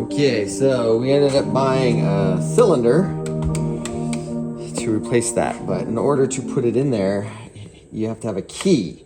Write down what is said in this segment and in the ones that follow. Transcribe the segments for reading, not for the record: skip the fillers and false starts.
Okay, so we ended up buying a cylinder to replace that, but in order to put it in there, you have to have a key.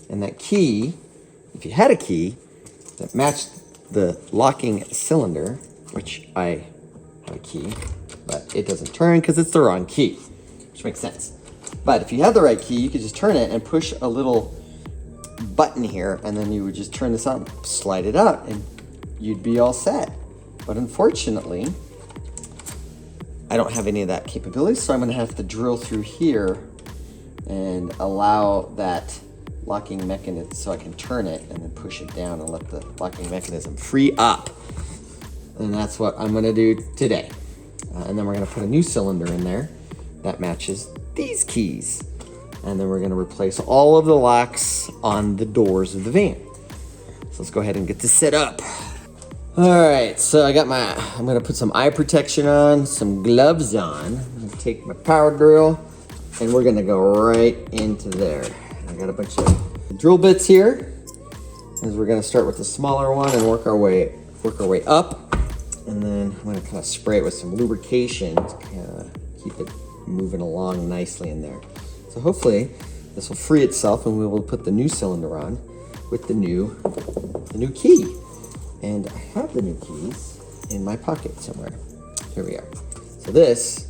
And that key, if you had a key that matched the locking cylinder, which I have a key, but it doesn't turn because it's the wrong key, which makes sense. But if you had the right key, you could just turn it and push a little button here, and then you would just turn this on, slide it out, and you'd be all set. But unfortunately, I don't have any of that capability, so I'm gonna have to drill through here and allow that locking mechanism so I can turn it and then push it down and let the locking mechanism free up. And that's what I'm gonna do today. And then we're gonna put a new cylinder in there that matches these keys. And then we're gonna replace all of the locks on the doors of the van. So let's go ahead and get this set up. All right, so I'm gonna put some eye protection on, some gloves on. I'm gonna take my power drill and we're gonna go right into there. I got a bunch of drill bits here. As we're gonna start with the smaller one and work our way up. And then I'm gonna kind of spray it with some lubrication to kind of keep it moving along nicely in there. So hopefully this will free itself and we will put the new cylinder on with the new key. And I have the new keys in my pocket somewhere. Here we are. So this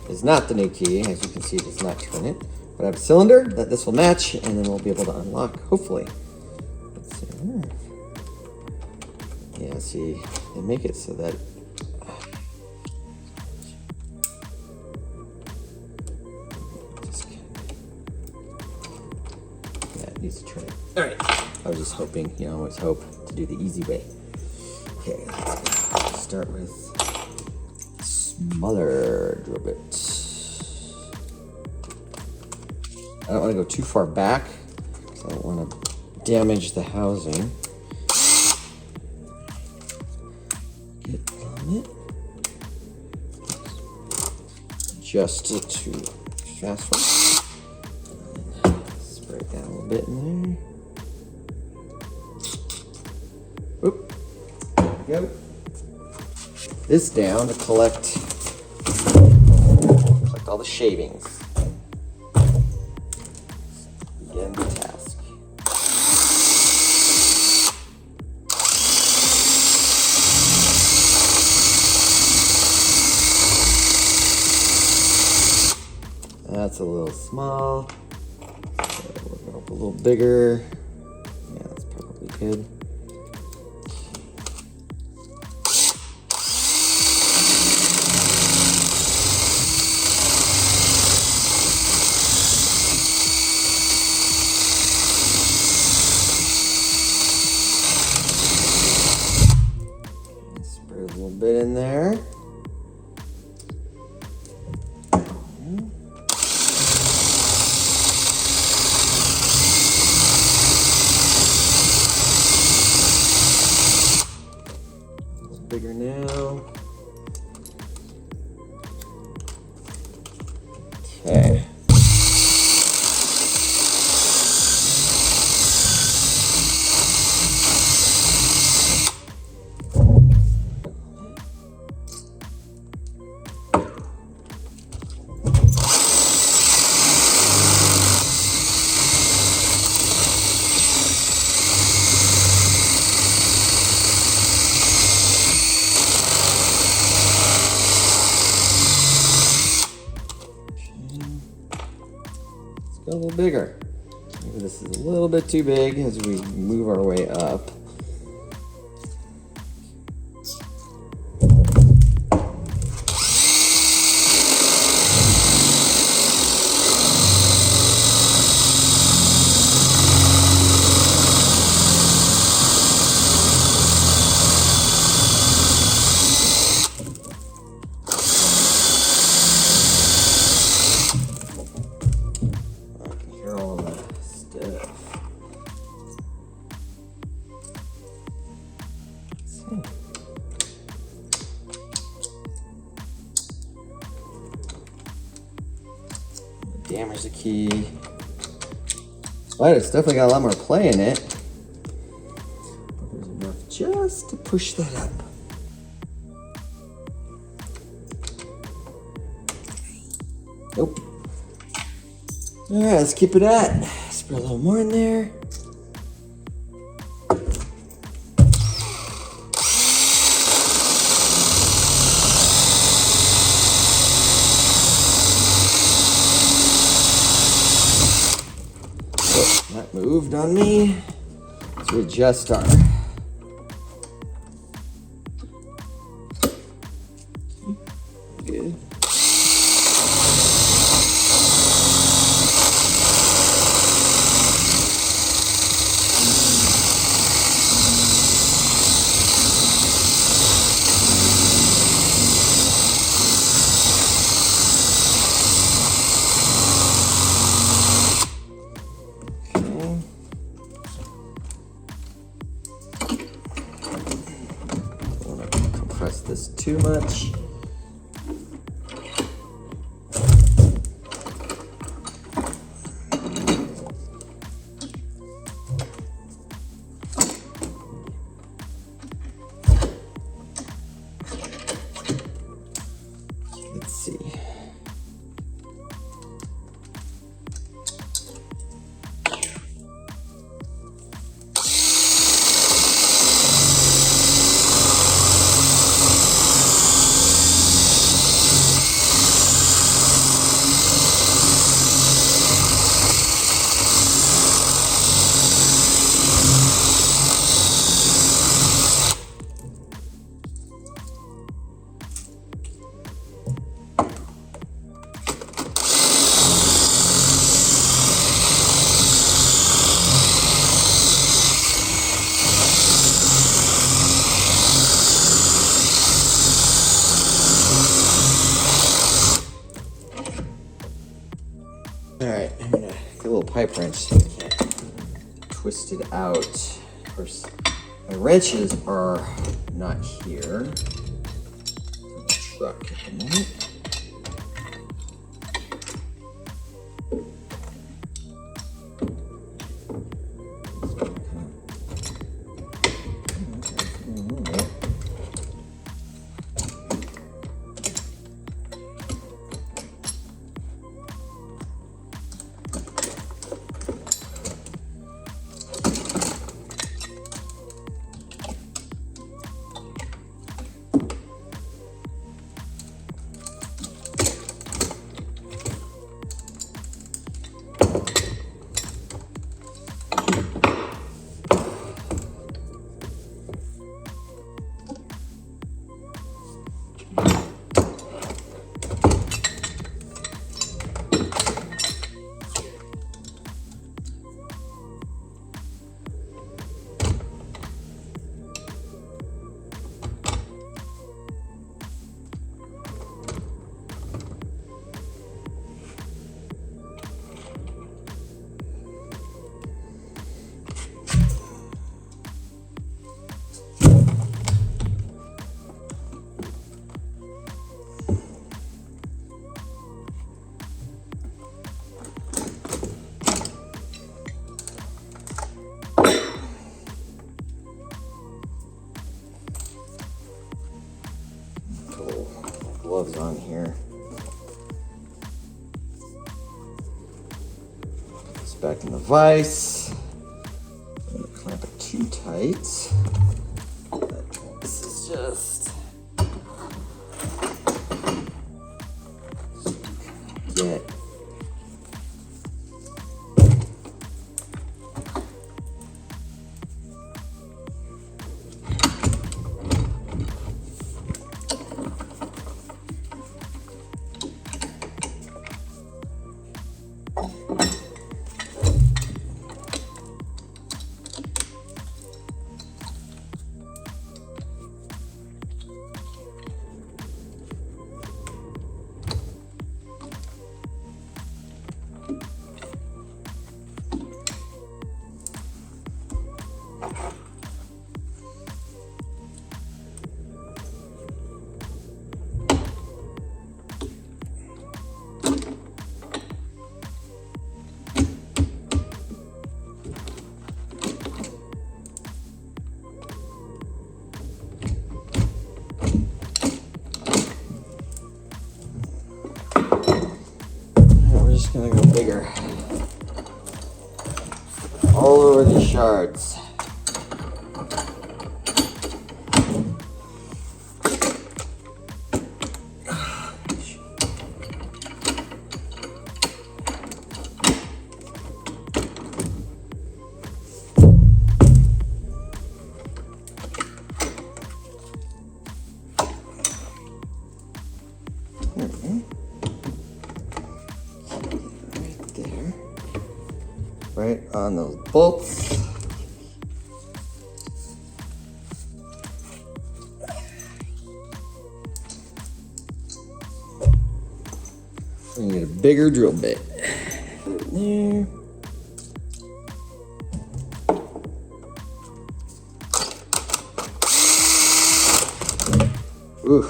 is not the new key. As you can see, it does not turn it. But I have a cylinder that this will match, and then we'll be able to unlock, hopefully. Let's see. Yeah, see, they make it so that it needs to turn it. All right. I was just hoping, you know, I always hope to do the easy way. Okay, let's start with smaller drill bit. I don't want to go too far back because I don't want to damage the housing. Get on it. Adjust it to fast one. Spray it down a little bit in there. Oop. There we go. This down to collect all the shavings. Begin the task. That's a little small. So we're going up a little bigger. Yeah, that's probably good. Bit in there. It's bigger now. Okay. A little bigger. Maybe this is a little bit too big as we move our way up. Damage the key. But it's definitely got a lot more play in it. There's enough just to push that up. Nope. All right, let's keep it at. Spread a little more in there. Oh, that moved on me. Let's adjust our. Good. Press this too much. Let's see. All right, I'm gonna get a little pipe wrench so I can't twist it out. Of course, my wrenches are not here. In the truck at the moment. Gloves on here. Put this back in the vise. I'm gonna clamp it too tight. But this is just get here. All over these shards. Right there. Right on those bolts. I'm gonna get a bigger drill bit. Put it there. Ooh.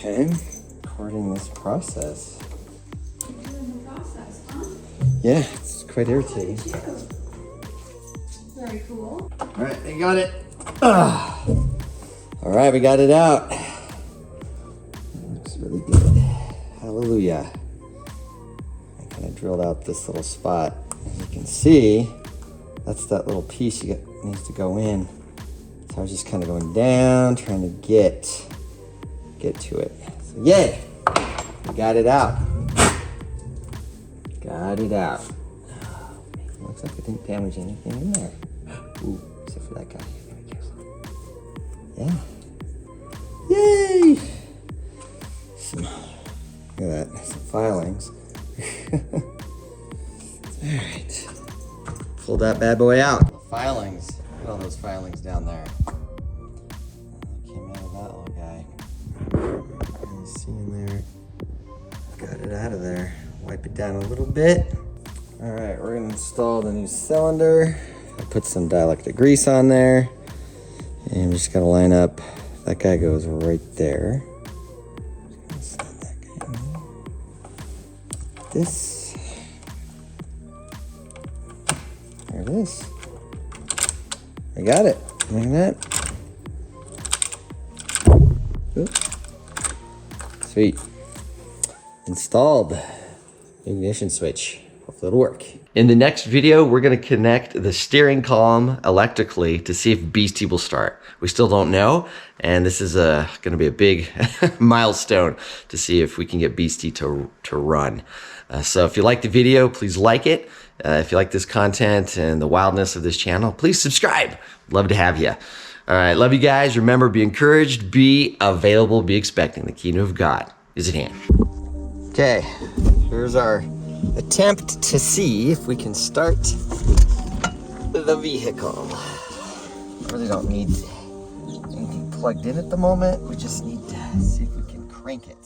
Okay, recording this process. Doing the process, huh? Yeah, it's quite irritating. Very cool. All right, I got it. All right, we got it out. Looks really good. Hallelujah. I kind of drilled out this little spot. As you can see, that's that little piece needs to go in. So I was just kind of going down, trying to get to it. So yay, we got it out. Got it out. Looks like I didn't damage anything in there. Ooh, except for that guy. Be careful. Yeah. Yay! Look at that, some filings. All right. Pull that bad boy out. The filings. Look at all those filings down there. Came out of that little guy. See in there. Got it out of there. Wipe it down a little bit. All right, we're gonna install the new cylinder. I put some dielectric grease on there. And I'm just gonna line up. That guy goes right there. Just gonna slide that guy in there. This. There it is. I got it. Look at that. Oop. Sweet. Installed. Ignition switch. Hopefully it'll work. In the next video, we're gonna connect the steering column electrically to see if Beastie will start. We still don't know, and this is gonna be a big milestone to see if we can get Beastie to run. So if you like the video, please like it. If you like this content and the wildness of this channel, please subscribe. Love to have you. All right, love you guys. Remember, be encouraged, be available, be expecting. The kingdom of God is at hand. Okay, here's our attempt to see if we can start the vehicle. I really don't need anything plugged in at the moment. We just need to see if we can crank it.